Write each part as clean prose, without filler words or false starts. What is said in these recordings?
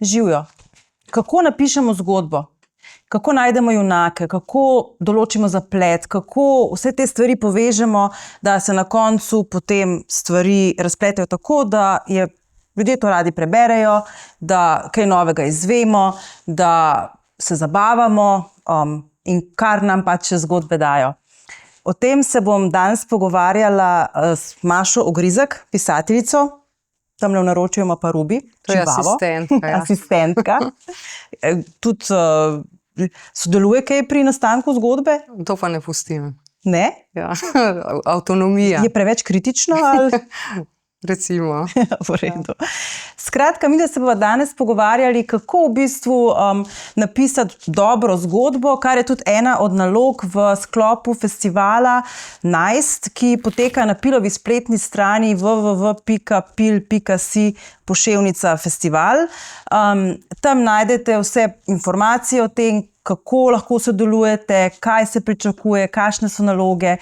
Živijo. Kako napišemo zgodbo? Kako najdemo junake? Kako določimo zaplet? Kako vse te stvari povežemo, da se na koncu potem stvari razpletejo tako, da ljudje to radi preberejo, da kaj novega izvemo, da se zabavamo in kar nam pač zgodbe dajo. O tem se bom danes pogovarjala s Mašo Ogrizek, pisateljico. Tamle v naročju ima pa Rubi. To je asistentka. Asistentka. Tudi sodeluje kaj pri nastanku zgodbe? To pa ne pustim. Ne? Ja. Avtonomija. Je preveč kritično ali... Recimo. V redu. Skratka, mi da se bomo danes pogovarjali, kako v bistvu napisati dobro zgodbo, kar je tudi ena od nalog v sklopu festivala Najst, ki poteka na Pilovi spletni strani www.pil.si/festival. Tam najdete vse informacije o tem, kako lahko sodelujete, kaj se pričakuje, kakšne so naloge.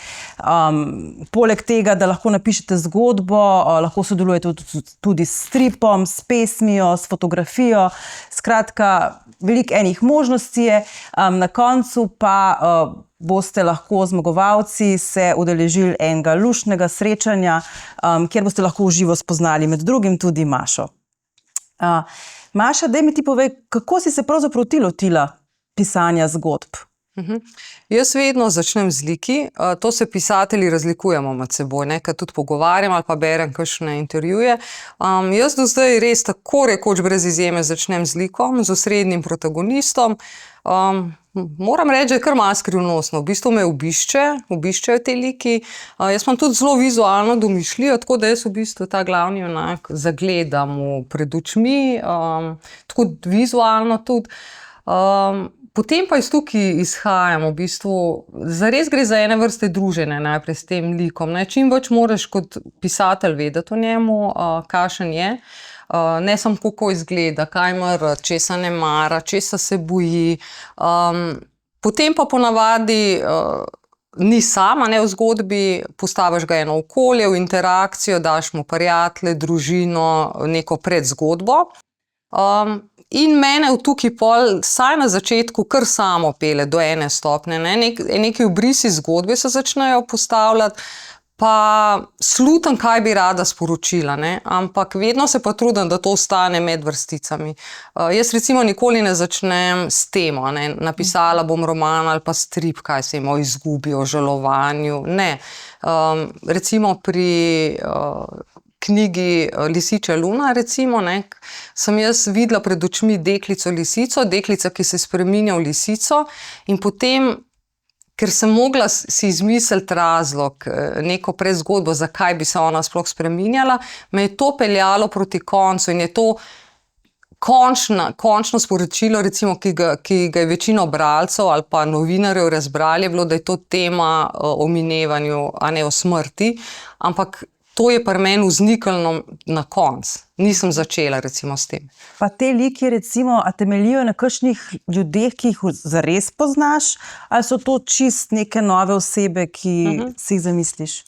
Poleg tega, da lahko napišete zgodbo, lahko sodelujete tudi s stripom, s pesmijo, s fotografijo. Skratka, veliko enih možnosti je. Na koncu pa boste lahko zmagovalci se udeležili enega luštnega srečanja, kjer boste lahko v živo spoznali med drugim tudi Mašo. Maša, daj mi ti povej, kako si se pravzaprav ti lotila pisanja zgodb? Jaz vedno začnem z liki. To se pisatelji razlikujemo med seboj, ne? Kad tudi pogovarjam ali pa berem kakšne intervjuje. Jaz do zdaj res tako rekoč brez izjeme začnem z likom, z osrednjim protagonistom. Moram reči, da je kar malo skrivnostno. V bistvu me obiščejo te liki. Jaz imam tudi zelo vizualno domišljijo, tako da jaz v bistvu ta glavni junak zagledam pred očmi, tako vizualno tudi. Potem pa iz tukaj izhajamo, v bistvu, zares gre za ene vrste druženje najprej s tem likom. Čim več moraš kot pisatelj vedeti o njemu, kakšen je, ne samo kako izgleda, kaj ima rad, česa ne mara, česa se boji. Potem pa ponavadi ni sama, ne v zgodbi, postaviš ga eno okolje, v interakcijo, daš mu prijatelje, družino, neko predzgodbo. In mene v tukaj pol, saj na začetku, kar samo pele do ene stopnje. Neki obrisi zgodbe se začnejo postavljati, pa slutam, kaj bi rada sporočila. Ampak vedno se pa trudim, da to ostane med vrsticami. Jaz recimo nikoli ne začnem s temo. Napisala bom roman ali pa strip, kaj se ima o izgubi, o žalovanju. Ne. Recimo pri knjigi Lisičja luna, recimo, sem jaz videla pred očmi deklico lisico, deklica, ki se spreminja v lisico, in potem, ker sem mogla si izmisliti razlog, neko predzgodbo, zakaj bi se ona sploh spreminjala, me je to peljalo proti koncu in je to končno sporočilo, recimo, ki ga je večino bralcev ali pa novinarjev razbrali, je bilo, da je to tema o minevanju, a ne o smrti, ampak to je pri meni vzniknilo na konc. Nisem začela recimo s tem. Pa te liki recimo, a temeljijo na kakšnih ljudeh, ki jih zares poznaš, ali so to čist neke nove osebe, ki si jih zamisliš?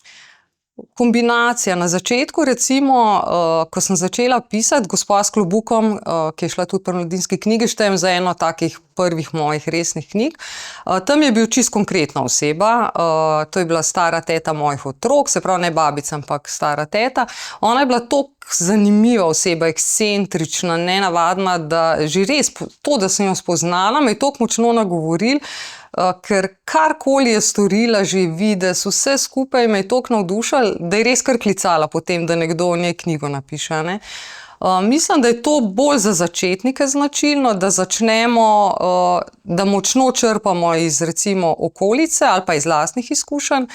Kombinacija. Na začetku recimo, ko sem začela pisati Gospa s klobukom, ki je šla tudi pri Mladinski knjigi, štejem za eno takih prvih mojih resnih knjig. Tam je bil čist konkretna oseba, to je bila stara teta mojih otrok, se pravi ne babica, ampak stara teta. Ona je bila toliko zanimiva oseba, ekscentrična, nenavadna, da že res to, da sem jo spoznala, me je toliko močno nagovoril, ker karkoli je storila, že videz, vse skupaj me je toliko navdušilo, da je res kar klicala potem, da nekdo o njej knjigo napiše. Mislim, da je to bolj za začetnike značilno, da začnemo, da močno črpamo iz recimo okolice ali pa iz lastnih izkušenj.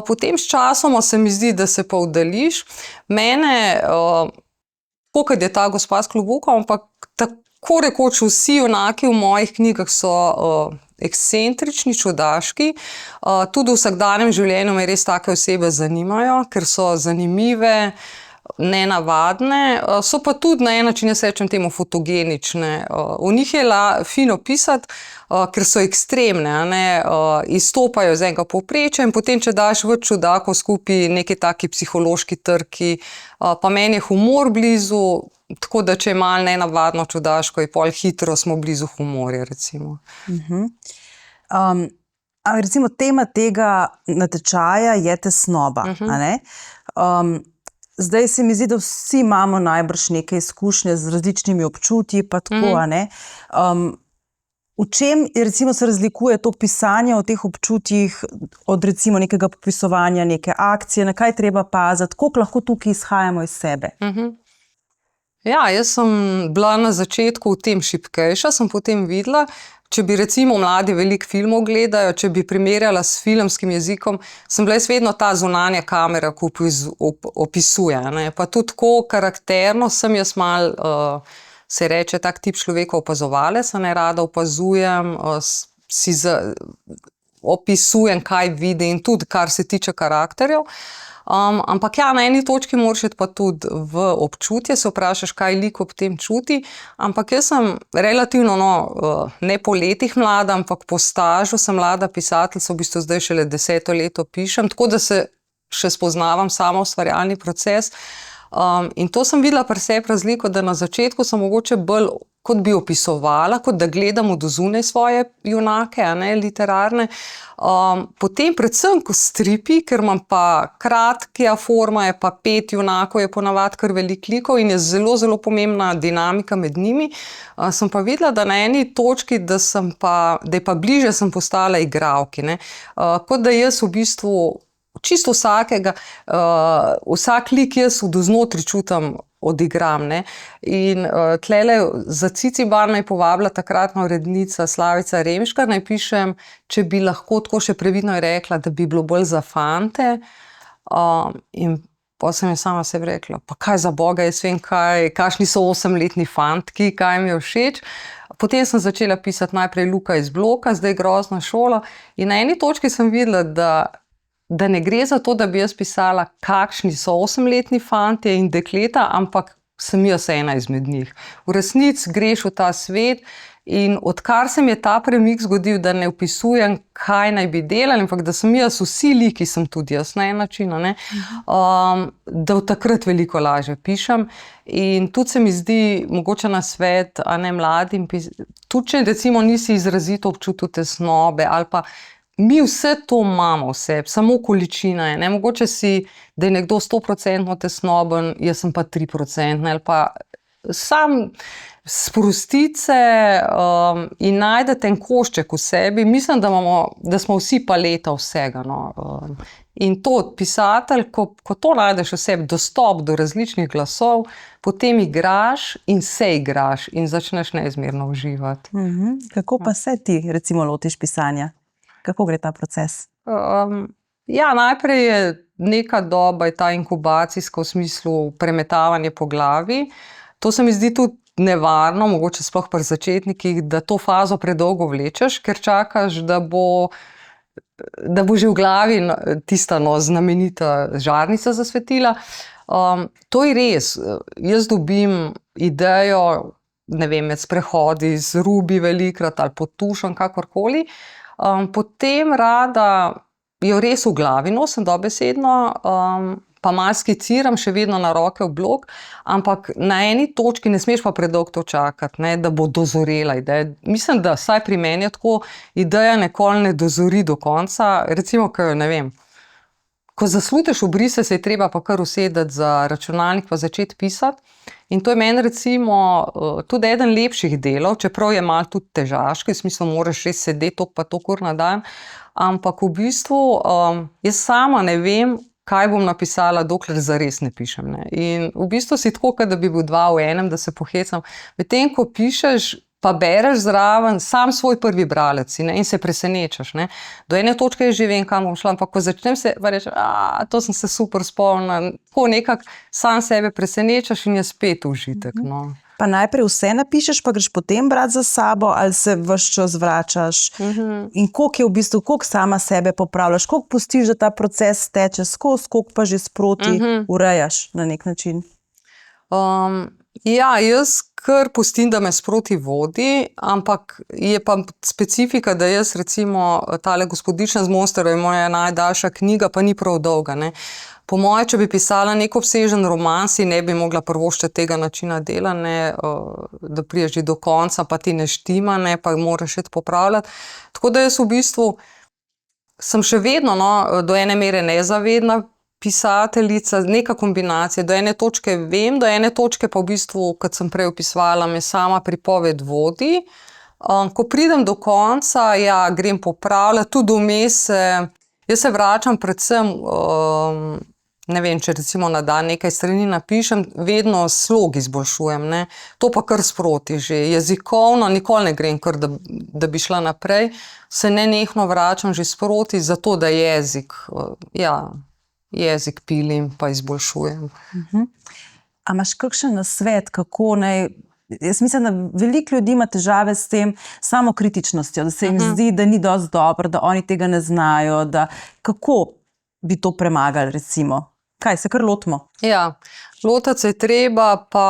Potem s časoma se mi zdi, da se pa oddaljiš. Mene, tako kot je ta Gospa s klobukom, ampak tako rekoč vsi junaki v mojih knjigah so ekscentrični, čudaški. Tudi v vsakdanjem življenju me res take osebe zanimajo, ker so zanimive, nenavadne, so pa tudi na en način, jaz rečem temu, fotogenične. V njih je fino pisati, ker so ekstremne, izstopajo iz enega povprečja in potem, če daš več čudakov skupaj, neki taki psihološki trki, pa meni je humor blizu, tako da, če je malo nenavadno, čudaško, je pol hitro, smo blizu humorja, recimo. Recimo tema tega natečaja je tesnoba, a ne? Zdaj se mi zdi, da vsi imamo najbrž neke izkušnje z različnimi občutji, pa tako, a ne? V čem recimo se razlikuje to pisanje o teh občutjih od recimo nekega popisovanja neke akcije, na kaj treba paziti, koliko lahko tukaj izhajamo iz sebe? Ja, jaz sem bila na začetku v tem šibkejša, sem potem videla, če bi recimo mladi veliko filmov gledajo, če bi primerjala s filmskim jezikom, sem bila jaz vedno ta zunanja kamera, ko opisuje, ne? Pa tudi tako karakterno sem jaz malo, se reče, tak tip človeka opazovalec, ne, rada opazujem, opisujem, kaj vidim, tudi kar se tiče karakterjev. Ampak ja, na eni točki moraš iti pa tudi v občutje, se vprašaš, kaj lik ob tem čuti, ampak jaz sem relativno, ne po letih mlada, ampak po stažu sem mlada pisateljica, v bistvu zdaj šele 10. leto pišem, tako da se še spoznavam samo ustvarjalni proces. In to sem videla pri sebi razliko, da na začetku sem mogoče bolj kot bi opisovala, kot da gledam od zunaj svoje junake, a ne, literarne. Potem predvsem, ko stripi, ker imam pa kratka forma, je pa 5 junakov, je ponavadi kar veliko likov in je zelo, zelo pomembna dinamika med njimi, sem pa videla, da na eni točki, da je pa bliže sem postala igralki, ne. Kot da jaz v bistvu čisto vsakega, vsak lik jaz od znotraj čutim, odigram, ne. In tlele za Ciciban me je povabila takratna urednica Slavica Remškar, naj pišem, če bi lahko, tako še previdno je rekla, da bi bilo bolj za fante. In potem sem jaz sama sebi rekla, pa kaj za Boga, jaz vem, kakšni so 8-letni fantki, kaj mi je všeč. Potem sem začela pisati najprej Luka iz bloka, zdaj Grozna šola. In na eni točki sem videla, da ne gre za to, da bi jaz pisala, kakšni so 8-letni fantje in dekleta, ampak sem jaz ena izmed njih. V resnici greš v ta svet in odkar se mi je ta premik zgodil, da ne opisujem, kaj naj bi delali, ampak da sem jaz, vsi liki sem tudi jaz na en način, ne, da v takrat veliko lažje pišem. In tudi se mi zdi mogoče nasvet, a ne, mladim, tudi če recimo nisi izrazito občutil tesnobe ali pa mi vse to imamo v sebi, samo količina je, ne, mogoče si, da je nekdo 100% tesnoben, jaz sem pa 3%, ali pa sam sprostiti se in najdete en košček v sebi, mislim, da smo vsi paleta vsega, no. In to pisatelj, ko to najdeš v sebi, dostop do različnih glasov, potem igraš in se igraš in začneš neizmerno uživati. Kako pa se ti recimo lotiš pisanja? Kako gre ta proces? Ja, najprej je neka doba, je ta inkubacijska v smislu premetavanje po glavi. To se mi zdi tudi nevarno, mogoče sploh pri začetnikih, da to fazo predolgo vlečeš, ker čakaš, da bo že v glavi tista znamenita žarnica zasvetila. To je res. Jaz dobim idejo, ne vem, med sprehodi z Rubi velikrat ali pod tušem, kakorkoli. Potem rada jo res v glavi nosim dobesedno, pa malo skiciram še vedno na roke v blok, ampak na eni točki ne smeš pa predolgo to čakati, ne, da bo dozorela ideja. Mislim, da vsaj pri meni je tako, ideja nikoli ne dozori do konca, recimo, ne vem, ko zasluteš obrise, se je treba pa kar usedeti za računalnik pa začeti pisati. In to je meni recimo tudi eden lepših delov, čeprav je malo tudi težaški, v smislu moraš res sedeti toliko pa toliko ur na dan, ampak v bistvu jaz sama ne vem, kaj bom napisala, dokler zares ne pišem, ne. In v bistvu si tako, kot da bi bil 2 v enem, da se pohecam. Medtem ko pišeš, pa bereš zraven, sam svoj prvi bralec si, ne, in se presenečaš, ne. Do ene točke že vem, kam bom šla, ampak ko začnem se, pa rečem, to sem se super spomnila, tako nekako sam sebe presenečaš in je spet užitek, no. Pa najprej vse napišeš, pa greš potem brati za sabo, ali se ves čas vračaš? In koliko je v bistvu, koliko sama sebe popravljaš, koliko pustiš, da ta proces teče skozi, koliko pa že sproti urejaš na nek način? Ja, jaz kar pustim, da me sproti vodi, ampak je pa specifika, da jaz recimo tale Gospodična z Monsterom je moja najdaljša knjiga, pa ni prav dolga, ne. Po moje, če bi pisala nek obsežen roman, si ne bi mogla privoščiti tega načina dela, ne, da prideš že do konca, pa ti ne štima, ne, pa moraš iti popravljati. Tako da jaz v bistvu sem še vedno, no, do ene mere nezavedna pisateljica, neka kombinacija. Do ene točke vem, do ene točke pa v bistvu, kot sem prej opisovala, me sama pripoved vodi. Ko pridem do konca, ja, grem popravljati, tudi vmes jaz se vračam predvsem, ne vem, če recimo na dan nekaj strani napišem, vedno slog izboljšujem, ne. To pa kar sproti že. Jezikovno nikoli ne grem kar, da bi šla naprej. Se nenehno vračam že sproti, zato da jezik pilim pa izboljšujem. A imaš kakšen nasvet, kako naj... Jaz mislim, da veliko ljudi ima težave s tem samokritičnostjo, da se jim zdi, da ni dosti dobro, da oni tega ne znajo, da kako bi to premagali, recimo? Kaj, se kar lotimo? Ja, lotati se je treba, pa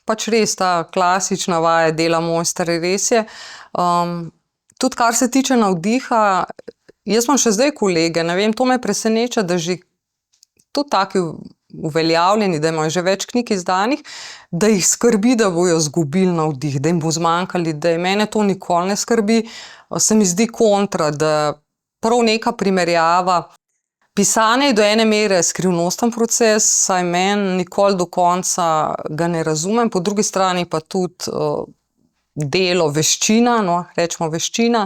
pač res ta klasična vaja dela mojstra, res je. Tudi kar se tiče navdiha, jaz imam še zdaj kolege, ne vem, to me preseneča, da že tudi taki uveljavljeni, da imajo že več knjig izdanih, da jih skrbi, da bojo izgubili navdih, da jim bo zmanjkalo idej. Mene to nikoli ne skrbi, se mi zdi kontra, da prav neka primerjava. Pisanje je do ene mere skrivnosten proces, saj meni nikoli do konca ga ne razumem, po drugi strani pa tudi delo, veščina, no, rečemo veščina,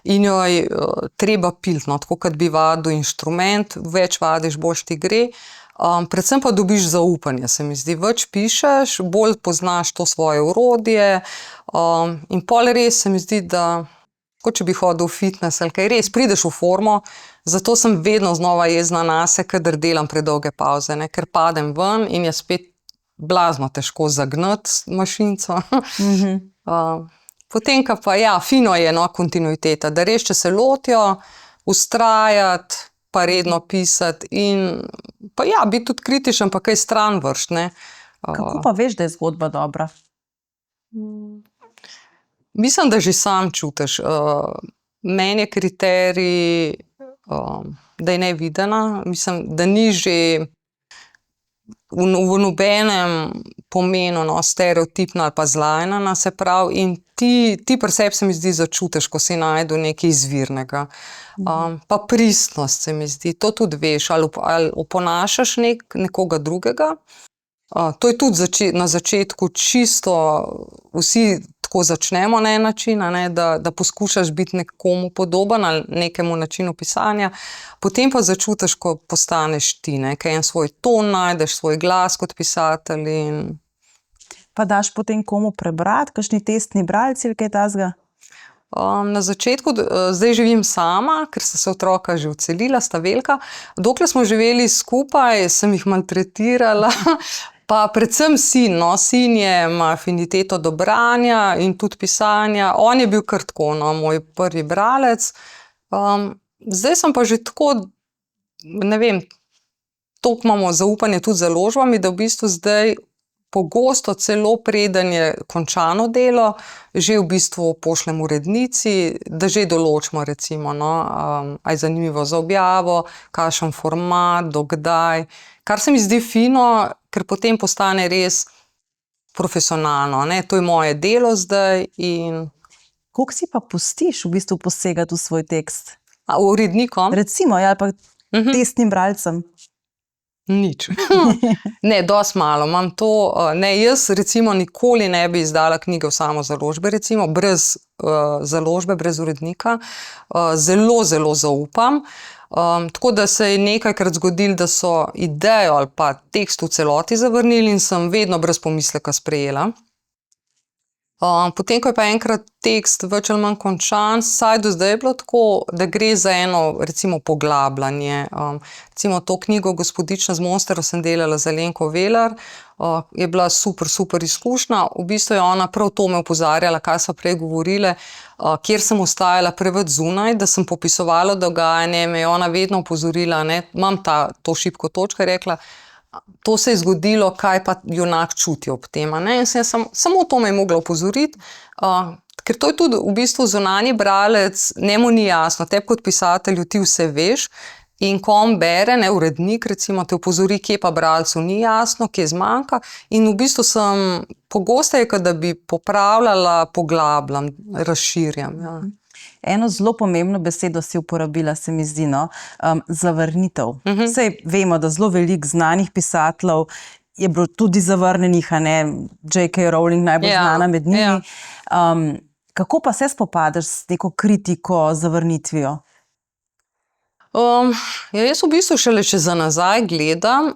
in jo je treba piliti, no, tako kot bi vadil inštrument, več vadiš, boljš ti gre. Predvsem pa dobiš zaupanje, se mi zdi. Več pišeš, bolj poznaš to svoje orodje, in pol res se mi zdi, da kot če bi hodil v fitness ali kaj, res prideš v formo, zato sem vedno znova jezna nase, kadar delam predolge pavze, ne, ker padem ven in je spet blazno težko zagnati mašinco. Potem pa ja, fino je, no, kontinuiteta, da res, če se lotijo, vztrajati, pa redno pisati in pa ja, biti tudi kritičen, pa kaj stran vršiti, ne. Kako pa veš, da je zgodba dobra? Mislim, da že sam čutiš. Meni je kriterij, da je nevidena, mislim, da ni že v nobenem pomenu, no, stereotipna ali pa zlajnana, se pravi, in ti pri sebi se mi zdi začutiš, ko si najdu nekaj izvirnega. Pa pristnost se mi zdi, to tudi veš, ali oponašaš nekoga drugega. To je tudi na začetku čisto, vsi tako začnemo na en način, ne, da poskušaš biti nekomu podoben ali nekemu načinu pisanja, potem pa začutiš, ko postaneš ti, ne, kaj en svoj ton najdeš, svoj glas kot pisatelj in... Pa daš potem komu prebrati, kakšni testni bralci ali kaj takega? Na začetku, zdaj živim sama, ker sta se otroka že odselila, sta velika. Dokler smo živeli skupaj, sem jih maltretirala, pa predvsem sin, no, sin ima afiniteto do branja in tudi pisanja. On je bil kar tako, no, moj prvi bralec. Zdaj sem pa že tako, ne vem, toliko imamo zaupanje tudi z založbami, da v bistvu zdaj pogosto celo preden je končano delo, že v bistvu pošljem urednici, da že določimo recimo, no, a je zanimivo za objavo, kakšen format, do kdaj. Kar se mi zdi fino, ker potem postane res profesionalno, ne, to je moje delo zdaj in... Koliko si pa pustiš v bistvu posegati v svoj tekst? Urednikom? Recimo, ja, pa testnim bralcem. Nič. Ne, dosti malo. Imam to, ne, jaz recimo nikoli ne bi izdala knjige v samozaložbi, recimo, brez založbe, brez urednika. Zelo, zelo zaupam. Tako da se je nekajkrat zgodilo, da so idejo ali pa tekst v celoti zavrnili in sem vedno brez pomisleka sprejela. Potem, ko je pa enkrat tekst več ali manj končan, saj do zdaj je bilo tako, da gre za eno, recimo, poglabljanje. Recimo to knjigo Gospodična z Monsterom sem delala z Alenko Velar, je bila super, super izkušnja. V bistvu je ona prav to me opozarjala, kaj so prej govorile, kjer sem ostajala preveč zunaj, da sem popisovala dogajanje, me je ona vedno opozorila, ne, imam to šibko točko, je rekla, to se je zgodilo, kaj pa junak čuti ob tem. In samo to me je mogla opozoriti, ker to je tudi v bistvu zunanji bralec, njemu ni jasno, tebi kot pisatelju ti vse veš, in ko on bere, urednik recimo te opozori, kje pa bralcu ni jasno, kje zmanjka, in v bistvu sem pogosteje, da bi popravljala, poglabljam, razširjam. Ja. Eno zelo pomembno besedo si uporabila, se mi zdi, zavrnitev. Saj vemo, da zelo veliko znanih pisateljev je bilo tudi zavrnjenih, J.K. Rowling najbolj znana med njimi. Kako pa se spopadaš s neko kritiko, zavrnitvijo? Jaz v bistvu šele še za nazaj gledam,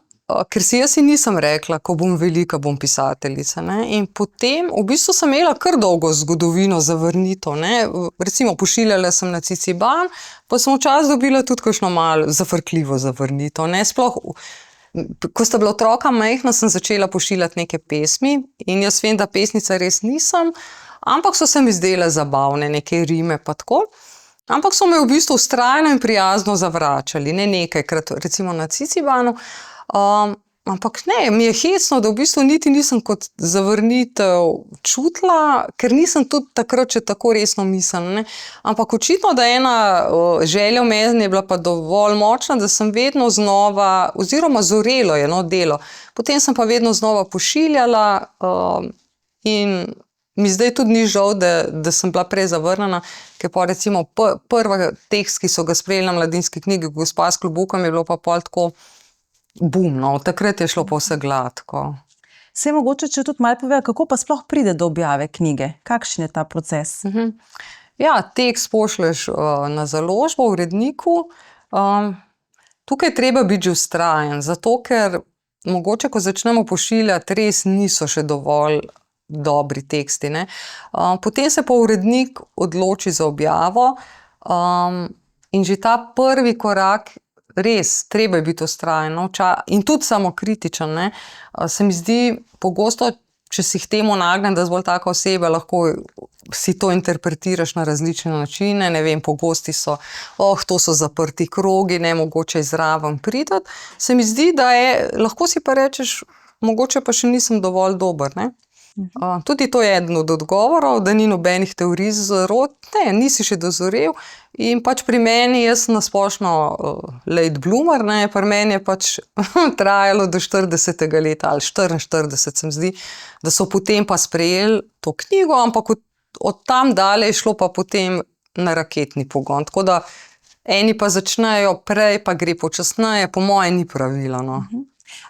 ker si jaz nisem rekla, ko bom velika, bom pisateljica. In potem v bistvu sem imela kar dolgo zgodovino zavrnitev. Recimo pošiljala sem na Ciciban, pa sem včasih dobila tudi kakšno malo zafrkljivo zavrnitev. Sploh, ko sta bila otroka majhna, sem začela pošiljati neke pesmi in jaz vem, da pesnica res nisem, ampak so se mi zdele zabavne, neke rime pa tako. Ampak so me v bistvu vztrajno in prijazno zavračali, ne nekajkrat, recimo na Cicibanu. Ampak ne, mi je hecno, da v bistvu niti nisem kot zavrnitev čutila, ker nisem tudi takrat še tako resno mislila. Ampak očitno, da ena želja v meni je bila pa dovolj močna, da sem vedno znova, oziroma zorelo je delo. Potem sem pa vedno znova pošiljala in mi zdaj tudi ni žal, da sem bila prej zavrnjena, ker pa recimo prvi tekst, ki so ga sprejeli na Mladinski knjigi, Gospa s klobukom, je bilo pa pol tako bumno. Takrat je šlo pa vse gladko. Se mogoče, če tudi malo pove, kako pa sploh pride do objave knjige? Kakšen je ta proces? Ja, tekst pošleš na založbo, uredniku. Tukaj treba biti že vztrajen, zato ker mogoče, ko začnemo pošiljati, res niso še dovolj dobri teksti. Potem se pa urednik odloči za objavo in že ta prvi korak, res, treba je biti vztrajen in tudi samokritičen. Se mi zdi pogosto, če si k temu nagnen, da si bolj taka oseba, lahko si to interpretiraš na različne načine, ne vem, pogosti so, to so zaprti krogi, mogoče izraven pridati. Se mi zdi, da lahko si pa rečeš, mogoče pa še nisem dovolj dober, Tudi to je eden od odgovorov, da ni nobenih teorij zarot, nisi še dozorel in pač pri meni, jaz sem na splošno late bloomer, pri meni je pač trajalo do 40. leta ali 44, se mi zdi, da so potem pa sprejeli to knjigo, ampak od tam dalje je šlo pa potem na raketni pogon, tako da eni pa začnejo prej, pa gre počasneje, po moje ni pravila,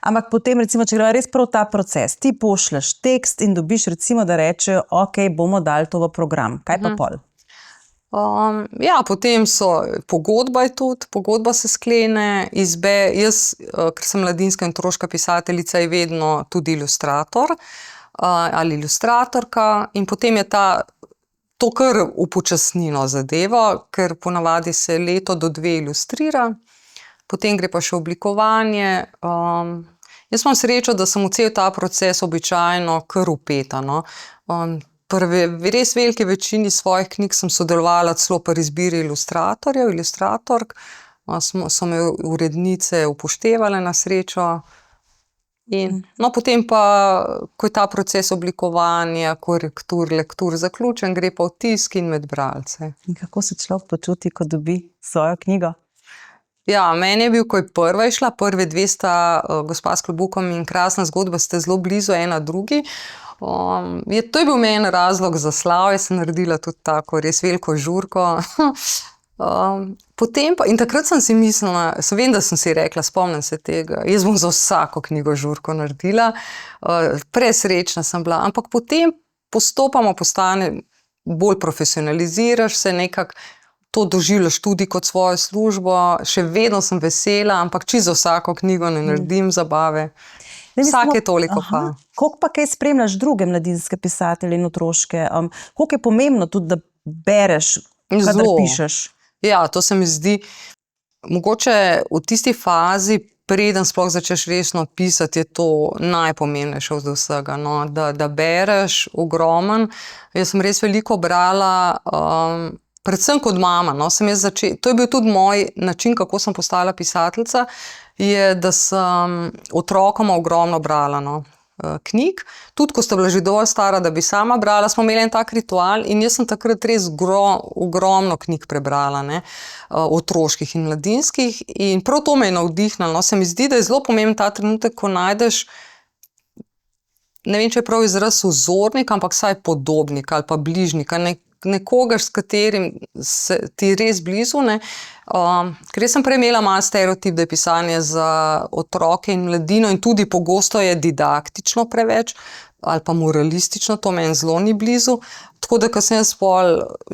Ampak potem, recimo, če gre res prav ta proces, ti pošleš tekst in dobiš, recimo, da rečejo, ok, bomo dali to v program. Kaj pa pol? Ja, potem pogodba je tudi, pogodba se sklene, jaz, ker sem mladinska in otroška pisateljica, je vedno tudi ilustrator ali ilustratorka in potem je to kar upočasnilo zadevo, ker ponavadi se leto do 2 ilustrira. Potem gre pa še oblikovanje. Jaz imam srečo, da sem v cel ta proces običajno kar vpeta. Pri res veliki večini svojih knjig sem sodelovala celo pri izbiri ilustratorjev, ilustratork. So me urednice upoštevale na srečo. Potem pa, ko je ta proces oblikovanja, korektur, lektur zaključen, gre pa v tisk in med bralce. In kako se človek počuti, ko dobi svojo knjigo? Ja, meni je bil, ko je prva išla, prve 2 sta Gospa s klobukom in Krasna zgodba, ste zelo blizu ena drugi. To je bil meni razlog za slavje, sem naredila tudi tako res veliko žurko. Potem pa, in takrat sem si mislila, vem, da sem si rekla, spomnim se tega, jaz bom za vsako knjigo žurko naredila, presrečna sem bila, ampak potem postopoma postane, bolj profesionaliziraš se, nekako to doživljaš tudi kot svojo službo, še vedno sem vesela, ampak čisto za vsako knjigo ne naredim zabave. Vsake toliko pa. Koliko pa kaj spremljaš druge mladinske pisatelje in otroške? Koliko je pomembno tudi, da bereš, kadar pišeš? Ja, to se mi zdi, mogoče v tisti fazi, preden sploh začneš resno pisati, je to najpomembnejše od vsega, da bereš ogromen. Jaz sem res veliko brala, predvsem kot mama, no, to je bil tudi moj način, kako sem postala pisateljica, je, da sem otrokoma ogromno brala, no, knjig. Tudi, ko sta bila že dovolj stara, da bi sama brala, smo imeli en tak ritual in jaz sem takrat res ogromno knjig prebrala, ne, otroških in mladinskih, in prav to me je navdihnilo. No, se mi zdi, da je zelo pomemben ta trenutek, ko najdeš, ne vem, če je prav izraz vzornik, ampak vsaj podobnik ali pa bližnik, nekoga, s katerim ti je res blizu, ne. Ker jaz sem prej imela malo stereotip, da je pisanje za otroke in mladino in tudi pogosto je didaktično preveč ali pa moralistično, to meni zelo ni blizu. Tako da, ko sem jaz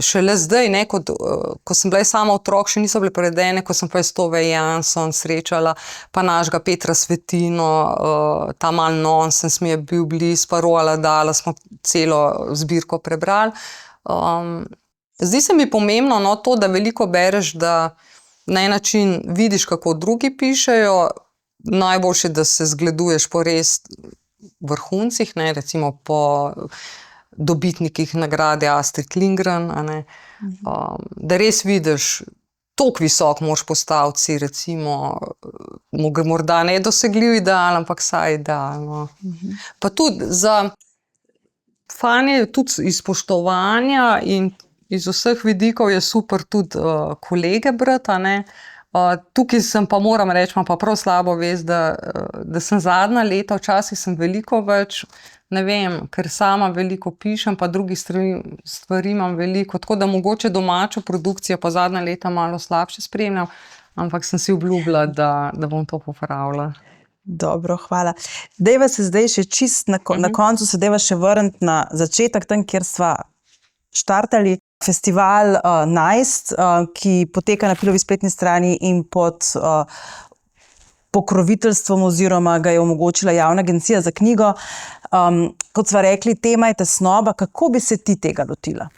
šele zdaj, ne, ko sem bila sama otrok, še niso bile prevedene, ko sem pa s Tove Jansson srečala, pa našega Petra Svetino, ta mal nonsens mi je bil blizu, pa Roalda Dahla, smo celo zbirko prebrali. Zdi se mi pomembno, no, to, da veliko bereš, da na en način vidiš, kako drugi pišejo, najboljše, da se zgleduješ po res vrhuncih, ne, recimo po dobitnikih nagrade Astrid Lindgren, a ne, da res vidiš, toliko visok moraš postaviti si, recimo, morda nedosegljiv ideal, ampak vsaj ideal, no. Pa tudi fajn je tudi iz spoštovanja in iz vseh vidikov je super tudi kolege brati, a ne. Tukaj sem pa, moram reči, imam pa prav slabo vest, da sem zadnja leta, včasih sem veliko več, ne vem, ker sama veliko pišem, pa drugih stvari imam veliko, tako da mogoče domačo produkcijo pa zadnja leta malo slabše spremljam, ampak sem si obljubila, da bom to popravila. Dobro, hvala. Dejva se zdaj še čist na koncu, se dejva še vrniti na začetek, tam, kjer sva štartali. Festival Najst, ki poteka na Pilovi spletni strani in pod pokroviteljstvom oziroma ga je omogočila Javna agencija za knjigo. Kot sva rekli, tema je tesnoba. Kako bi se ti tega lotila?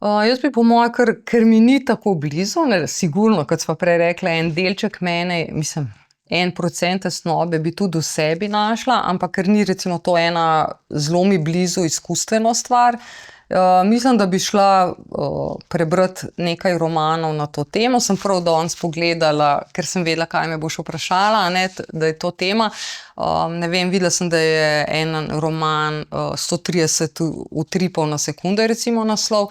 Jaz bi po moje, ker mi ni tako blizu, ne, sigurno, kot sva prej rekla, en delček mene, mislim, 1% tesnobe bi tudi v sebi našla, ampak ker ni recimo to ena zelo mi blizu izkustveno stvar, mislim, da bi šla prebrati nekaj romanov na to temo. Sem prav danes pogledala, ker sem vedela, kaj me boš vprašala, ne, da je to tema. Ne vem, videla sem, da je en roman 130 utripov na sekundo, recimo naslov.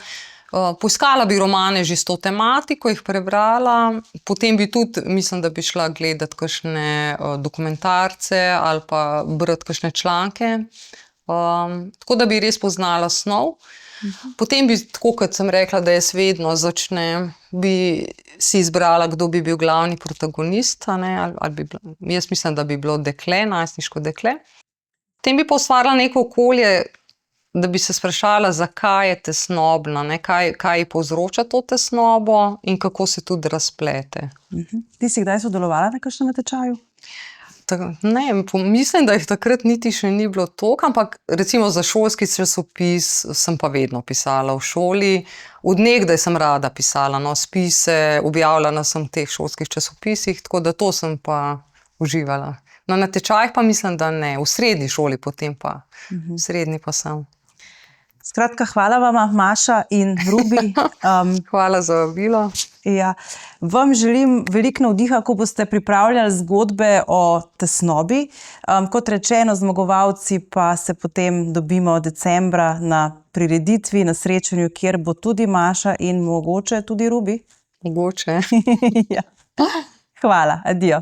Poiskala bi romane že s to tematiko, jih prebrala, potem bi tudi, mislim, da bi šla gledati kakšne dokumentarce ali pa brati kakšne članke, tako da bi res poznala snov. Potem bi, tako kot sem rekla, da jaz vedno začnem, bi si izbrala, kdo bi bil glavni protagonist, ne, jaz mislim, da bi bilo dekle, najstniško dekle. Potem bi pa ustvarila neko okolje, da bi se sprašala, zakaj je tesnobna, ne, kaj povzroča to tesnobo in kako se tudi razplete. Ti si kdaj sodelovala na kakšnem natečaju? Ne, mislim, da jih takrat niti še ni bilo toliko, ampak recimo za šolski časopis sem pa vedno pisala v šoli. Od nekdaj sem rada pisala, no, spise, objavljala sem v teh šolskih časopisih, tako da to sem pa uživala. Na natečajih pa mislim, da ne, v srednji šoli potem pa, v srednji pa sem. Skratka, hvala vama, Maša in Rubi. Hvala za vabilo. Ja. Vam želim veliko navdiha, ko boste pripravljali zgodbe o tesnobi. Kot rečeno, zmagovalci pa se potem dobimo decembra na prireditvi, na srečanju, kjer bo tudi Maša in mogoče tudi Rubi. Mogoče. Ja. Hvala, adijo.